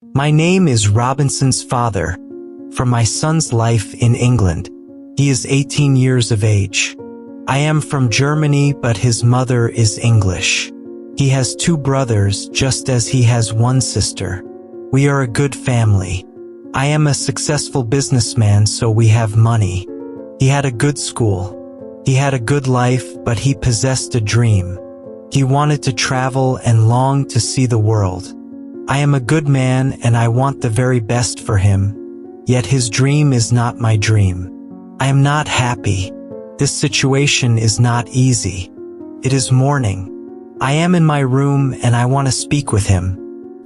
My name is Robinson's father. From my son's life in England. He is 18 years of age. I am from Germany, but his mother is English. He has 2 brothers, just as he has 1 sister. We are a good family. I am a successful businessman, so we have money. He had a good school. He had a good life, but he possessed a dream. He wanted to travel and longed to see the world. I am a good man and I want the very best for him, yet his dream is not my dream. I am not happy. This situation is not easy. It is morning. I am in my room and I want to speak with him.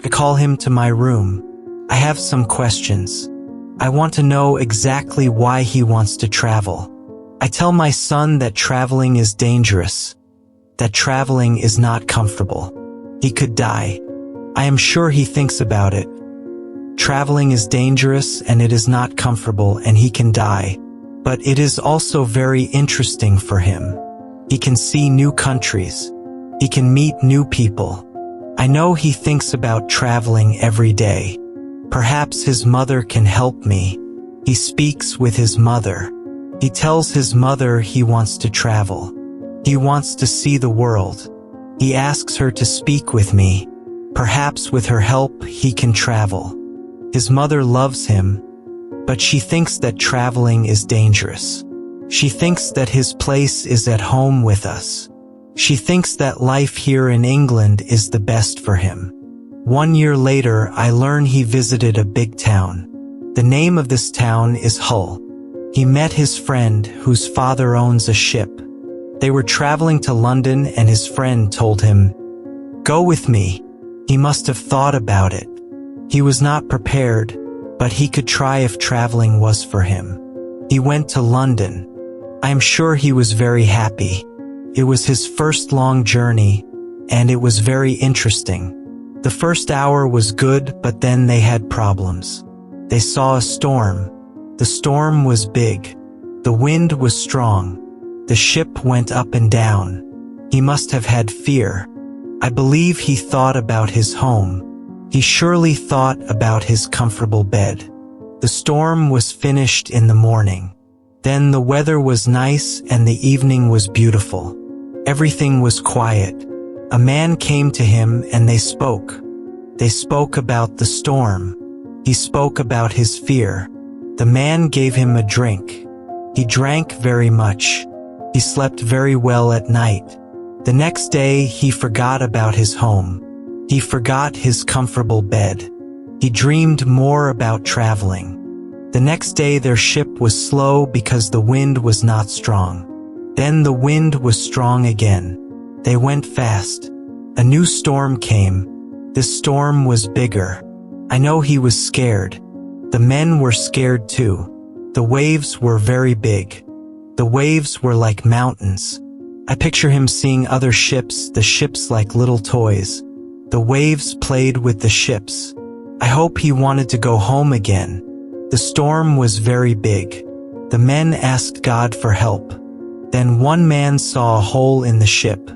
I call him to my room. I have some questions. I want to know exactly why he wants to travel. I tell my son that traveling is dangerous, that traveling is not comfortable. He could die. I am sure he thinks about it. Traveling is dangerous and it is not comfortable and he can die. But it is also very interesting for him. He can see new countries. He can meet new people. I know he thinks about traveling every day. Perhaps his mother can help me. He speaks with his mother. He tells his mother he wants to travel. He wants to see the world. He asks her to speak with me. Perhaps with her help he can travel. His mother loves him, but she thinks that traveling is dangerous. She thinks that his place is at home with us. She thinks that life here in England is the best for him. 1 year later, I learn he visited a big town. The name of this town is Hull. He met his friend, whose father owns a ship. They were traveling to London and his friend told him, "Go with me." He must have thought about it. He was not prepared, but he could try if traveling was for him. He went to London. I am sure he was very happy. It was his first long journey, and it was very interesting. The first hour was good, but then they had problems. They saw a storm. The storm was big. The wind was strong. The ship went up and down. He must have had fear. I believe he thought about his home. He surely thought about his comfortable bed. The storm was finished in the morning. Then the weather was nice and the evening was beautiful. Everything was quiet. A man came to him and they spoke. They spoke about the storm. He spoke about his fear. The man gave him a drink. He drank very much. He slept very well at night. The next day he forgot about his home. He forgot his comfortable bed. He dreamed more about traveling. The next day their ship was slow because the wind was not strong. Then the wind was strong again. They went fast. A new storm came. This storm was bigger. I know he was scared. The men were scared too. The waves were very big. The waves were like mountains. I picture him seeing other ships, the ships like little toys. The waves played with the ships. I hope he wanted to go home again. The storm was very big. The men asked God for help. Then one man saw a hole in the ship.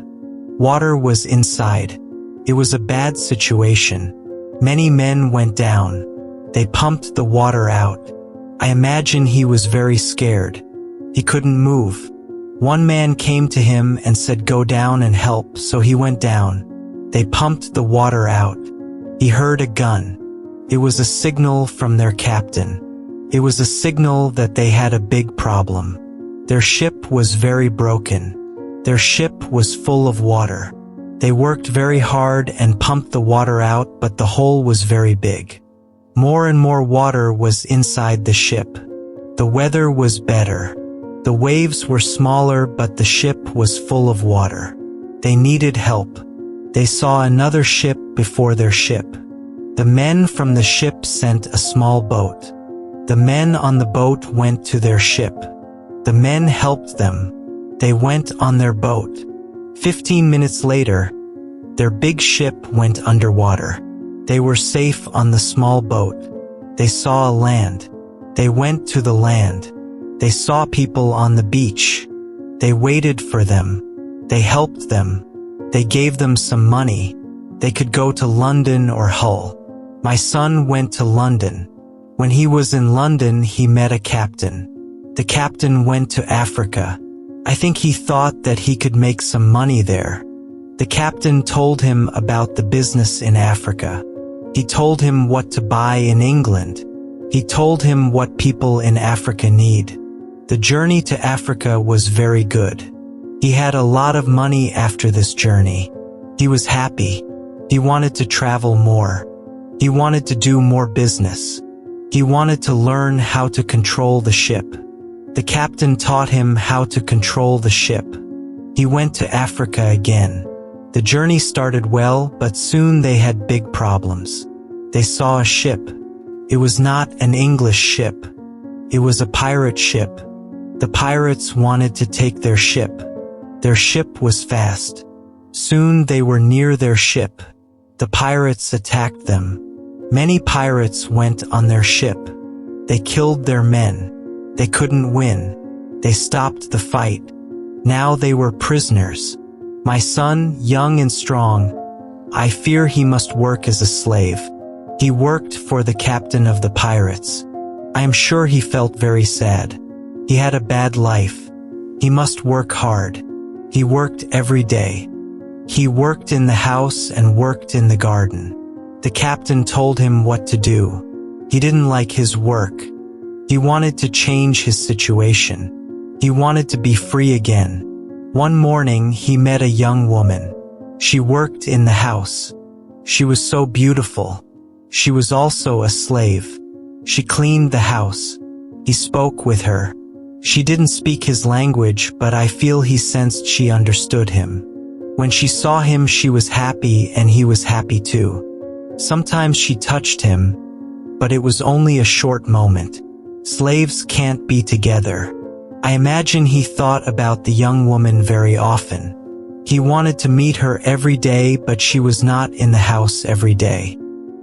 Water was inside. It was a bad situation. Many men went down. They pumped the water out. I imagine he was very scared. He couldn't move. One man came to him and said, "Go down and help," so he went down. They pumped the water out. He heard a gun. It was a signal from their captain. It was a signal that they had a big problem. Their ship was very broken. Their ship was full of water. They worked very hard and pumped the water out, but the hole was very big. More and more water was inside the ship. The weather was better. The waves were smaller, but the ship was full of water. They needed help. They saw another ship before their ship. The men from the ship sent a small boat. The men on the boat went to their ship. The men helped them. They went on their boat. 15 minutes later, their big ship went underwater. They were safe on the small boat. They saw a land. They went to the land. They saw people on the beach. They waited for them. They helped them. They gave them some money. They could go to London or Hull. My son went to London. When he was in London, he met a captain. The captain went to Africa. I think he thought that he could make some money there. The captain told him about the business in Africa. He told him what to buy in England. He told him what people in Africa need. The journey to Africa was very good. He had a lot of money after this journey. He was happy. He wanted to travel more. He wanted to do more business. He wanted to learn how to control the ship. The captain taught him how to control the ship. He went to Africa again. The journey started well, but soon they had big problems. They saw a ship. It was not an English ship. It was a pirate ship. The pirates wanted to take their ship. Their ship was fast. Soon they were near their ship. The pirates attacked them. Many pirates went on their ship. They killed their men. They couldn't win. They stopped the fight. Now they were prisoners. My son, young and strong, I fear he must work as a slave. He worked for the captain of the pirates. I am sure he felt very sad. He had a bad life. He must work hard. He worked every day. He worked in the house and worked in the garden. The captain told him what to do. He didn't like his work. He wanted to change his situation. He wanted to be free again. One morning, he met a young woman. She worked in the house. She was so beautiful. She was also a slave. She cleaned the house. He spoke with her. She didn't speak his language, but I feel he sensed she understood him. When she saw him, she was happy and he was happy too. Sometimes she touched him, but it was only a short moment. Slaves can't be together. I imagine he thought about the young woman very often. He wanted to meet her every day, but she was not in the house every day.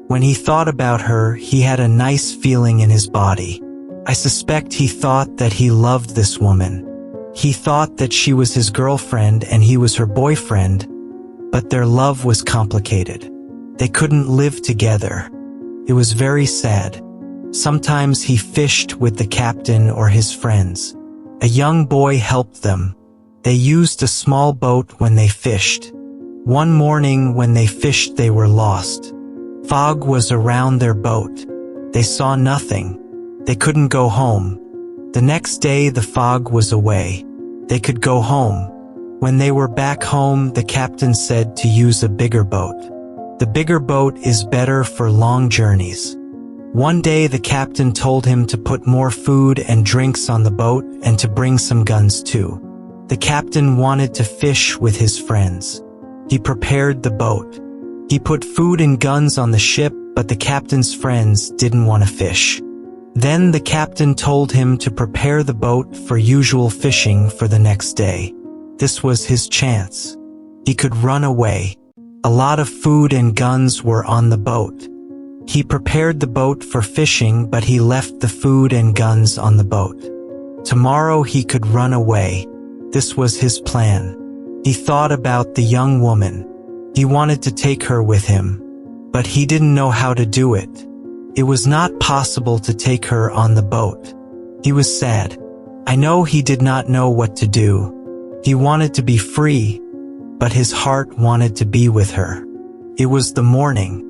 When he thought about her, he had a nice feeling in his body. I suspect he thought that he loved this woman. He thought that she was his girlfriend and he was her boyfriend, but their love was complicated. They couldn't live together. It was very sad. Sometimes he fished with the captain or his friends. A young boy helped them. They used a small boat when they fished. One morning when they fished, they were lost. Fog was around their boat. They saw nothing. They couldn't go home. The next day the fog was away. They could go home. When they were back home, the captain said to use a bigger boat. The bigger boat is better for long journeys. One day the captain told him to put more food and drinks on the boat and to bring some guns too. The captain wanted to fish with his friends. He prepared the boat. He put food and guns on the ship, but the captain's friends didn't want to fish. Then the captain told him to prepare the boat for usual fishing for the next day. This was his chance. He could run away. A lot of food and guns were on the boat. He prepared the boat for fishing, but he left the food and guns on the boat. Tomorrow he could run away. This was his plan. He thought about the young woman. He wanted to take her with him, but he didn't know how to do it. It was not possible to take her on the boat. He was sad. I know he did not know what to do. He wanted to be free, but his heart wanted to be with her. It was the morning.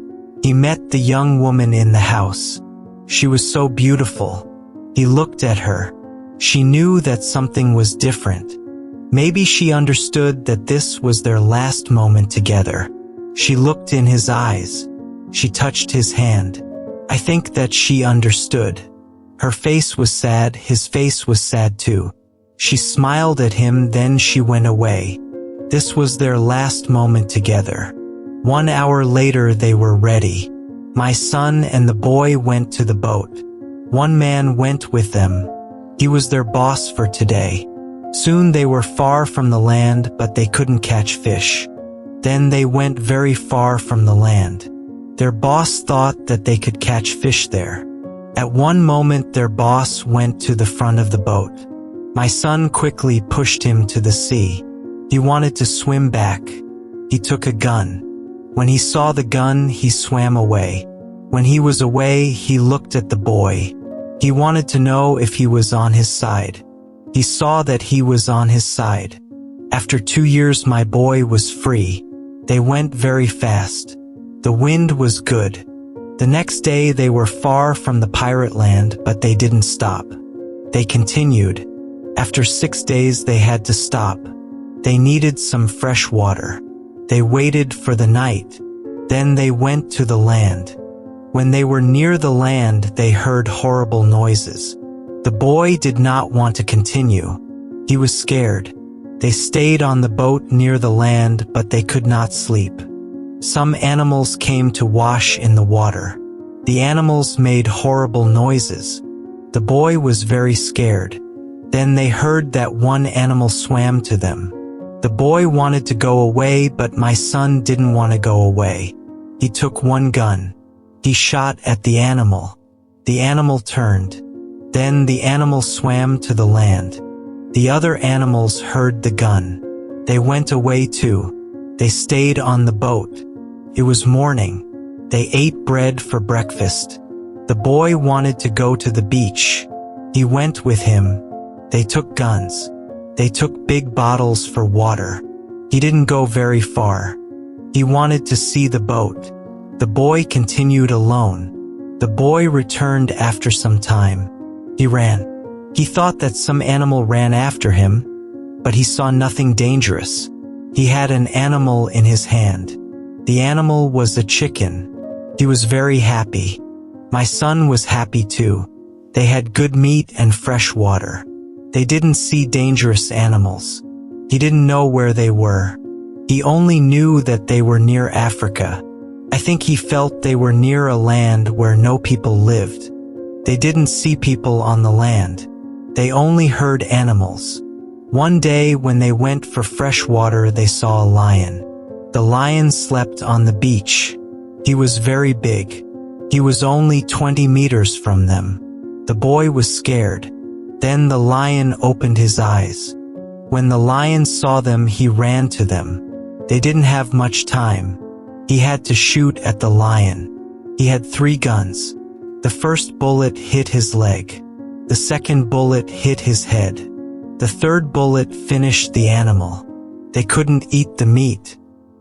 He met the young woman in the house. She was so beautiful. He looked at her. She knew that something was different. Maybe she understood that this was their last moment together. She looked in his eyes. She touched his hand. I think that she understood. Her face was sad, his face was sad too. She smiled at him, then she went away. This was their last moment together. 1 hour later they were ready. My son and the boy went to the boat. One man went with them. He was their boss for today. Soon they were far from the land, but they couldn't catch fish. Then they went very far from the land. Their boss thought that they could catch fish there. At one moment their boss went to the front of the boat. My son quickly pushed him to the sea. He wanted to swim back. He took a gun. When he saw the gun, he swam away. When he was away, he looked at the boy. He wanted to know if he was on his side. He saw that he was on his side. After 2 years, my boy was free. They went very fast. The wind was good. The next day they were far from the pirate land, but they didn't stop. They continued. After 6 days they had to stop. They needed some fresh water. They waited for the night. Then they went to the land. When they were near the land, they heard horrible noises. The boy did not want to continue. He was scared. They stayed on the boat near the land, but they could not sleep. Some animals came to wash in the water. The animals made horrible noises. The boy was very scared. Then they heard that one animal swam to them. The boy wanted to go away, but my son didn't want to go away. He took one gun. He shot at the animal. The animal turned. Then the animal swam to the land. The other animals heard the gun. They went away too. They stayed on the boat. It was morning. They ate bread for breakfast. The boy wanted to go to the beach. He went with him. They took guns. They took big bottles for water. He didn't go very far. He wanted to see the boat. The boy continued alone. The boy returned after some time. He ran. He thought that some animal ran after him, but he saw nothing dangerous. He had an animal in his hand. The animal was a chicken. He was very happy. My son was happy too. They had good meat and fresh water. They didn't see dangerous animals. He didn't know where they were. He only knew that they were near Africa. I think he felt they were near a land where no people lived. They didn't see people on the land. They only heard animals. One day when they went for fresh water, they saw a lion. The lion slept on the beach. He was very big. He was only 20 meters from them. The boy was scared. Then the lion opened his eyes. When the lion saw them, he ran to them. They didn't have much time. He had to shoot at the lion. He had 3 guns. The first bullet hit his leg. The second bullet hit his head. The third bullet finished the animal. They couldn't eat the meat.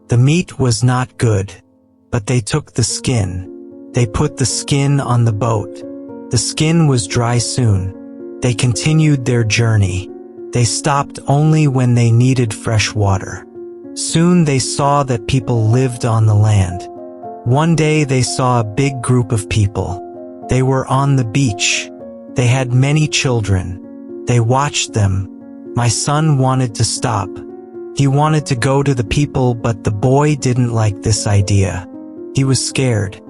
The meat was not good, but they took the skin. They put the skin on the boat. The skin was dry soon. They continued their journey. They stopped only when they needed fresh water. Soon they saw that people lived on the land. One day they saw a big group of people. They were on the beach. They had many children. They watched them. My son wanted to stop. He wanted to go to the people, but the boy didn't like this idea. He was scared.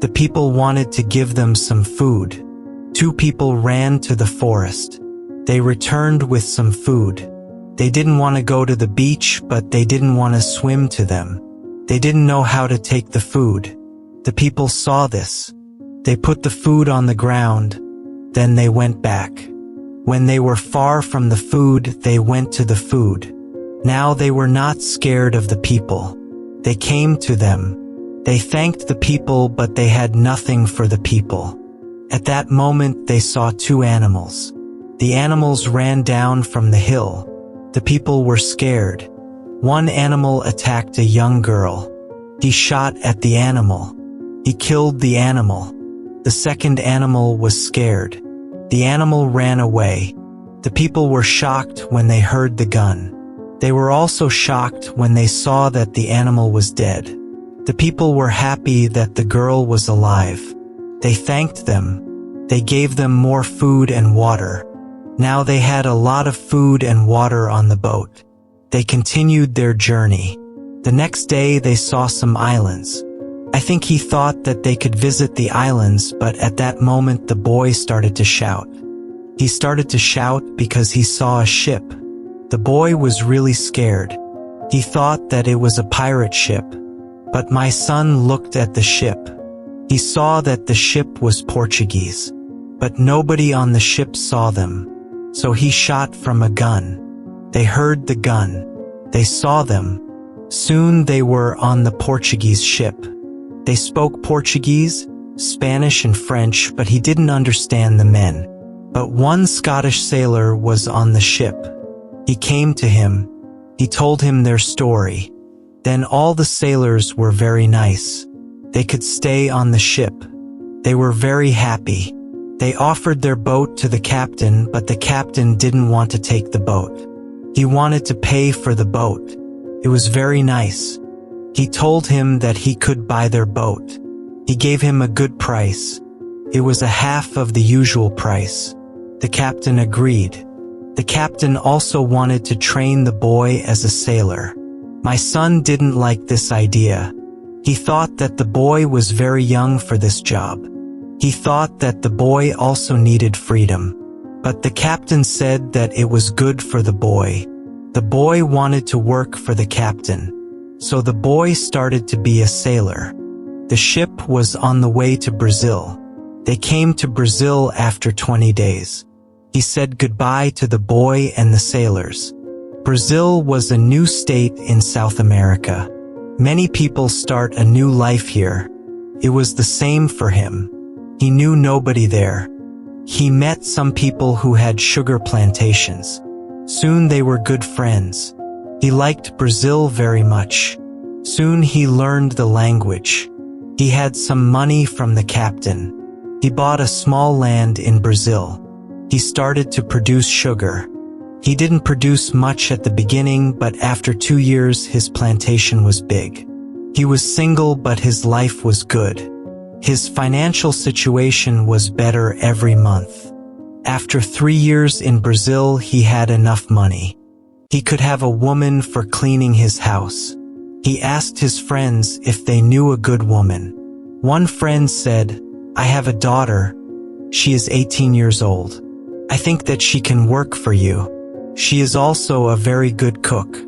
The people wanted to give them some food. 2 people ran to the forest. They returned with some food. They didn't want to go to the beach, but they didn't want to swim to them. They didn't know how to take the food. The people saw this. They put the food on the ground. Then they went back. When they were far from the food, they went to the food. Now they were not scared of the people. They came to them. They thanked the people, but they had nothing for the people. At that moment, they saw 2 animals. The animals ran down from the hill. The people were scared. One animal attacked a young girl. He shot at the animal. He killed the animal. The second animal was scared. The animal ran away. The people were shocked when they heard the gun. They were also shocked when they saw that the animal was dead. The people were happy that the girl was alive. They thanked them. They gave them more food and water. Now they had a lot of food and water on the boat. They continued their journey. The next day they saw some islands. I think he thought that they could visit the islands, but at that moment the boy started to shout. He started to shout because he saw a ship. The boy was really scared. He thought that it was a pirate ship. But my son looked at the ship. He saw that the ship was Portuguese. But nobody on the ship saw them. So he shot from a gun. They heard the gun. They saw them. Soon they were on the Portuguese ship. They spoke Portuguese, Spanish and French, but he didn't understand the men. But one Scottish sailor was on the ship. He came to him. He told him their story. Then all the sailors were very nice. They could stay on the ship. They were very happy. They offered their boat to the captain, but the captain didn't want to take the boat. He wanted to pay for the boat. It was very nice. He told him that he could buy their boat. He gave him a good price. It was a half of the usual price. The captain agreed. The captain also wanted to train the boy as a sailor. My son didn't like this idea. He thought that the boy was very young for this job. He thought that the boy also needed freedom. But the captain said that it was good for the boy. The boy wanted to work for the captain. So the boy started to be a sailor. The ship was on the way to Brazil. They came to Brazil after 20 days. He said goodbye to the boy and the sailors. Brazil was a new state in South America. Many people start a new life here. It was the same for him. He knew nobody there. He met some people who had sugar plantations. Soon they were good friends. He liked Brazil very much. Soon he learned the language. He had some money from the captain. He bought a small land in Brazil. He started to produce sugar. He didn't produce much at the beginning, but after 2 years his plantation was big. He was single, but his life was good. His financial situation was better every month. After 3 years in Brazil, he had enough money. He could have a woman for cleaning his house. He asked his friends if they knew a good woman. One friend said, "I have a daughter. She is 18 years old. I think that she can work for you. She is also a very good cook."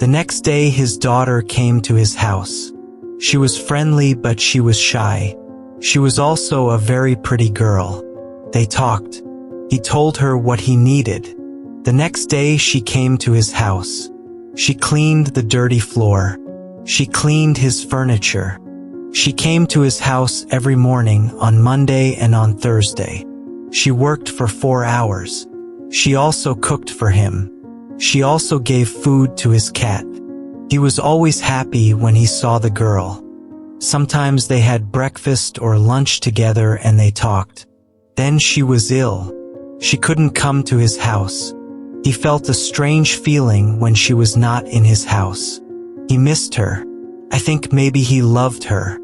The next day his daughter came to his house. She was friendly, but she was shy. She was also a very pretty girl. They talked. He told her what he needed. The next day she came to his house. She cleaned the dirty floor. She cleaned his furniture. She came to his house every morning on Monday and on Thursday. She worked for 4 hours. She also cooked for him. She also gave food to his cat. He was always happy when he saw the girl. Sometimes they had breakfast or lunch together and they talked. Then she was ill. She couldn't come to his house. He felt a strange feeling when she was not in his house. He missed her. I think maybe he loved her.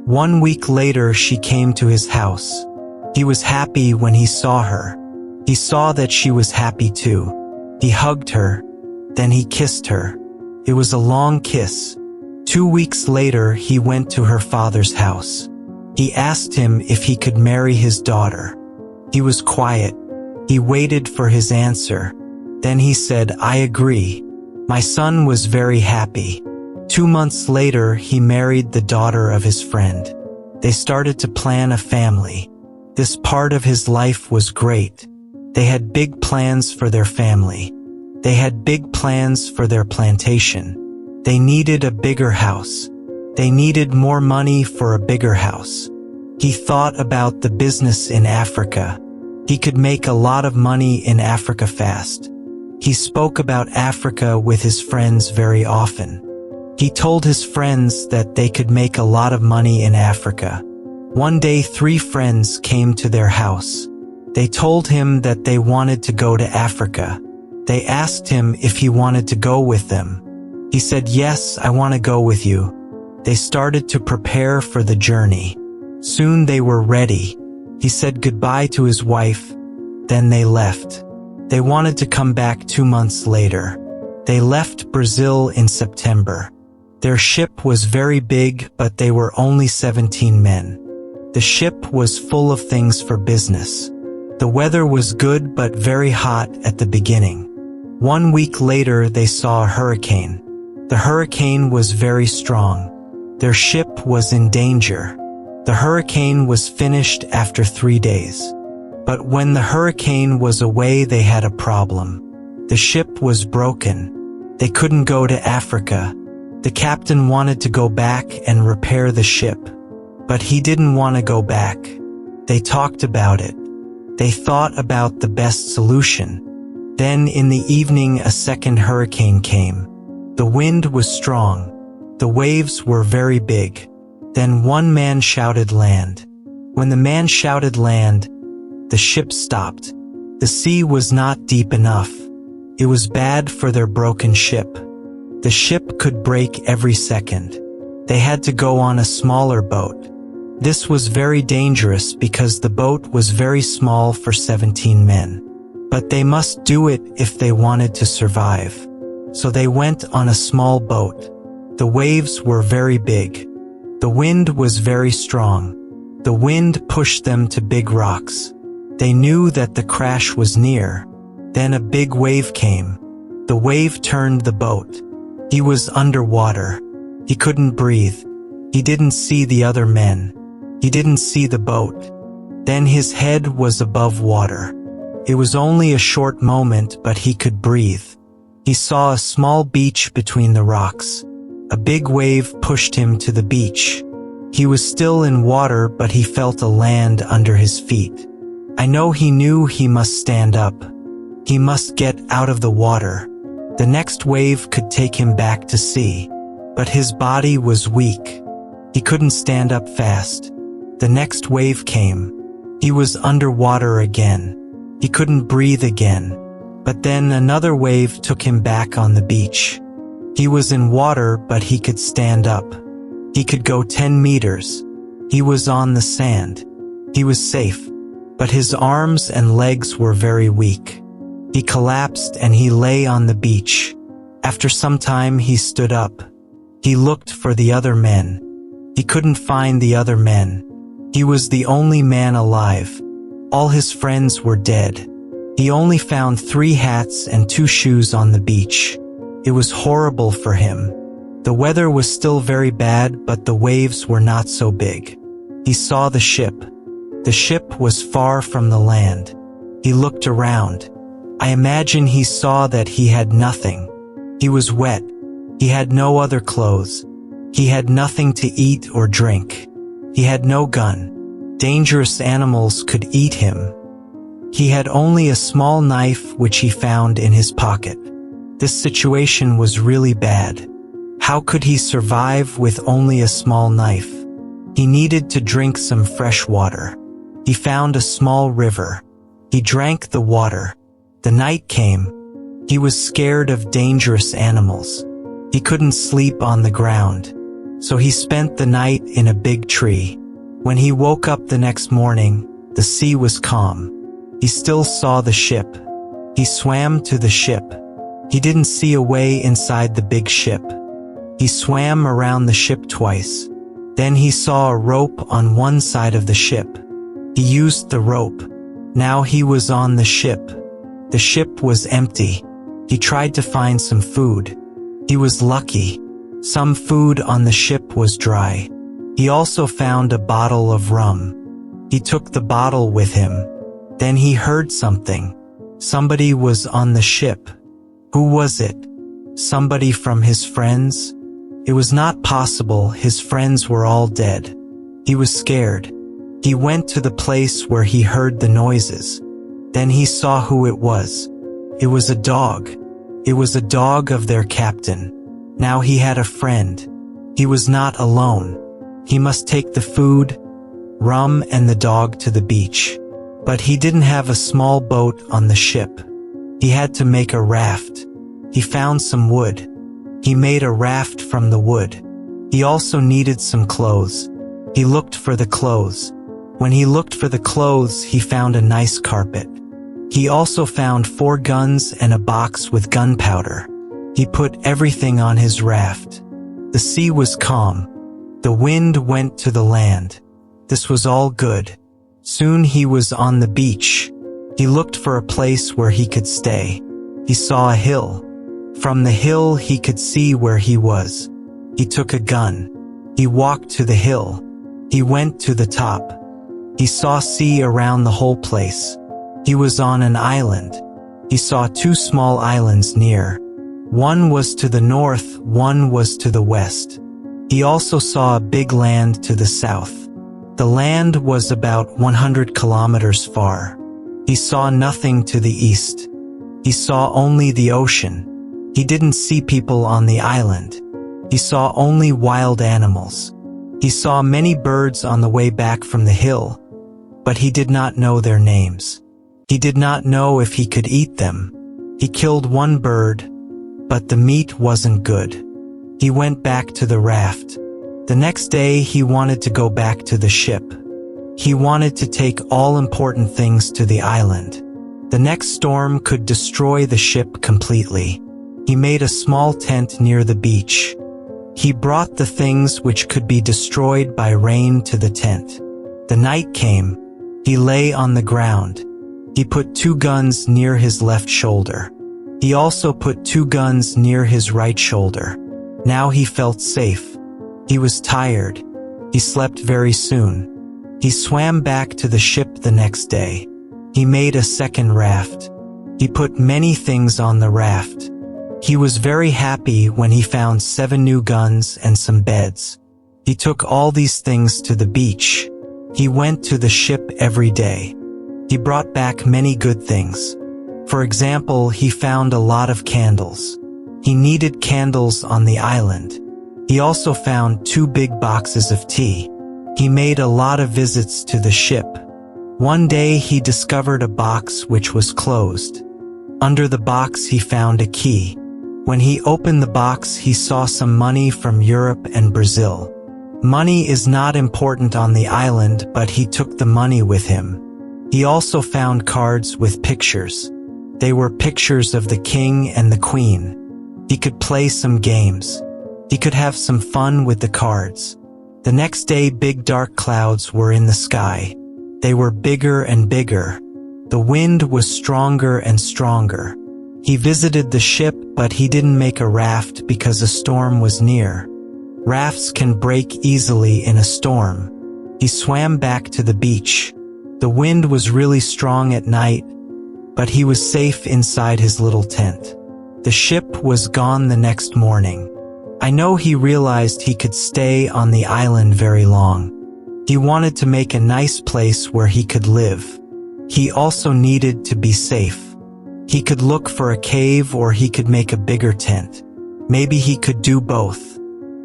1 week later she came to his house. He was happy when he saw her. He saw that she was happy too. He hugged her. Then he kissed her. It was a long kiss. 2 weeks later he went to her father's house. He asked him if he could marry his daughter. He was quiet. He waited for his answer. Then he said, "I agree." My son was very happy. 2 months later he married the daughter of his friend. They started to plan a family. This part of his life was great. They had big plans for their family. They had big plans for their plantation. They needed a bigger house. They needed more money for a bigger house. He thought about the business in Africa. He could make a lot of money in Africa fast. He spoke about Africa with his friends very often. He told his friends that they could make a lot of money in Africa. One day 3 friends came to their house. They told him that they wanted to go to Africa. They asked him if he wanted to go with them. He said, "Yes, I want to go with you." They started to prepare for the journey. Soon they were ready. He said goodbye to his wife. Then they left. They wanted to come back 2 months later. They left Brazil in September. Their ship was very big, but they were only 17 men. The ship was full of things for business. The weather was good but very hot at the beginning. 1 week later they saw a hurricane. The hurricane was very strong. Their ship was in danger. The hurricane was finished after 3 days. But when the hurricane was away they had a problem. The ship was broken. They couldn't go to Africa. The captain wanted to go back and repair the ship. But he didn't want to go back. They talked about it. They thought about the best solution. Then in the evening a second hurricane came. The wind was strong. The waves were very big. Then one man shouted land. When the man shouted land, the ship stopped. The sea was not deep enough. It was bad for their broken ship. The ship could break every second. They had to go on a smaller boat. This was very dangerous because the boat was very small for 17 men. But they must do it if they wanted to survive. So they went on a small boat. The waves were very big. The wind was very strong. The wind pushed them to big rocks. They knew that the crash was near. Then a big wave came. The wave turned the boat. He was underwater. He couldn't breathe. He didn't see the other men. He didn't see the boat. Then his head was above water. It was only a short moment, but he could breathe. He saw a small beach between the rocks. A big wave pushed him to the beach. He was still in water, but he felt a land under his feet. I know he knew he must stand up. He must get out of the water. The next wave could take him back to sea. But his body was weak. He couldn't stand up fast. The next wave came. He was underwater again. He couldn't breathe again. But then another wave took him back on the beach. He was in water, but he could stand up. He could go 10 meters. He was on the sand. He was safe. But his arms and legs were very weak. He collapsed and he lay on the beach. After some time he stood up. He looked for the other men. He couldn't find the other men. He was the only man alive. All his friends were dead. He only found 3 hats and 2 shoes on the beach. It was horrible for him. The weather was still very bad, but the waves were not so big. He saw the ship. The ship was far from the land. He looked around. I imagine he saw that he had nothing. He was wet. He had no other clothes. He had nothing to eat or drink. He had no gun. Dangerous animals could eat him. He had only a small knife which he found in his pocket. This situation was really bad. How could he survive with only a small knife? He needed to drink some fresh water. He found a small river. He drank the water. The night came. He was scared of dangerous animals. He couldn't sleep on the ground. So he spent the night in a big tree. When he woke up the next morning, the sea was calm. He still saw the ship. He swam to the ship. He didn't see a way inside the big ship. He swam around the ship twice. Then he saw a rope on one side of the ship. He used the rope. Now he was on the ship. The ship was empty. He tried to find some food. He was lucky. Some food on the ship was dry. He also found a bottle of rum. He took the bottle with him. Then he heard something. Somebody was on the ship. Who was it? Somebody from his friends? It was not possible. His friends were all dead. He was scared. He went to the place where he heard the noises. Then he saw who it was. It was a dog. It was a dog of their captain. Now he had a friend. He was not alone. He must take the food, rum, and the dog to the beach. But he didn't have a small boat on the ship. He had to make a raft. He found some wood. He made a raft from the wood. He also needed some clothes. He looked for the clothes. When he looked for the clothes, he found a nice carpet. He also found 4 guns and a box with gunpowder. He put everything on his raft. The sea was calm. The wind went to the land. This was all good. Soon he was on the beach. He looked for a place where he could stay. He saw a hill. From the hill he could see where he was. He took a gun. He walked to the hill. He went to the top. He saw sea around the whole place. He was on an island. He saw 2 small islands near. One was to the north, one was to the west. He also saw a big land to the south. The land was about 100 kilometers far. He saw nothing to the east. He saw only the ocean. He didn't see people on the island. He saw only wild animals. He saw many birds on the way back from the hill, but he did not know their names. He did not know if he could eat them. He killed one bird, but the meat wasn't good. He went back to the raft. The next day he wanted to go back to the ship. He wanted to take all important things to the island. The next storm could destroy the ship completely. He made a small tent near the beach. He brought the things which could be destroyed by rain to the tent. The night came. He lay on the ground. He put 2 guns near his left shoulder. He also put 2 guns near his right shoulder. Now he felt safe. He was tired. He slept very soon. He swam back to the ship the next day. He made a second raft. He put many things on the raft. He was very happy when he found 7 new guns and some beds. He took all these things to the beach. He went to the ship every day. He brought back many good things. For example, he found a lot of candles. He needed candles on the island. He also found 2 big boxes of tea. He made a lot of visits to the ship. One day he discovered a box which was closed. Under the box he found a key. When he opened the box, he saw some money from Europe and Brazil. Money is not important on the island, but he took the money with him. He also found cards with pictures. They were pictures of the king and the queen. He could play some games. He could have some fun with the cards. The next day, big dark clouds were in the sky. They were bigger and bigger. The wind was stronger and stronger. He visited the ship, but he didn't make a raft because a storm was near. Rafts can break easily in a storm. He swam back to the beach. The wind was really strong at night, but he was safe inside his little tent. The ship was gone the next morning. I know he realized he could stay on the island very long. He wanted to make a nice place where he could live. He also needed to be safe. He could look for a cave or he could make a bigger tent. Maybe he could do both.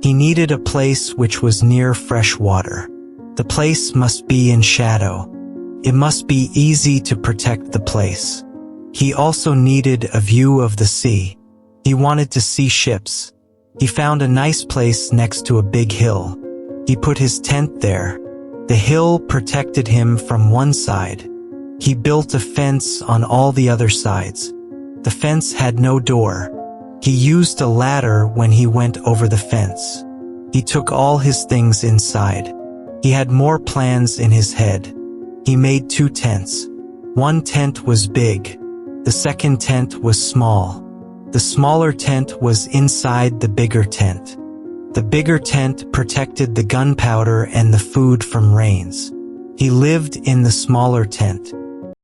He needed a place which was near fresh water. The place must be in shadow. It must be easy to protect the place. He also needed a view of the sea. He wanted to see ships. He found a nice place next to a big hill. He put his tent there. The hill protected him from one side. He built a fence on all the other sides. The fence had no door. He used a ladder when he went over the fence. He took all his things inside. He had more plans in his head. He made 2 tents. One tent was big. The second tent was small. The smaller tent was inside the bigger tent. The bigger tent protected the gunpowder and the food from rains. He lived in the smaller tent.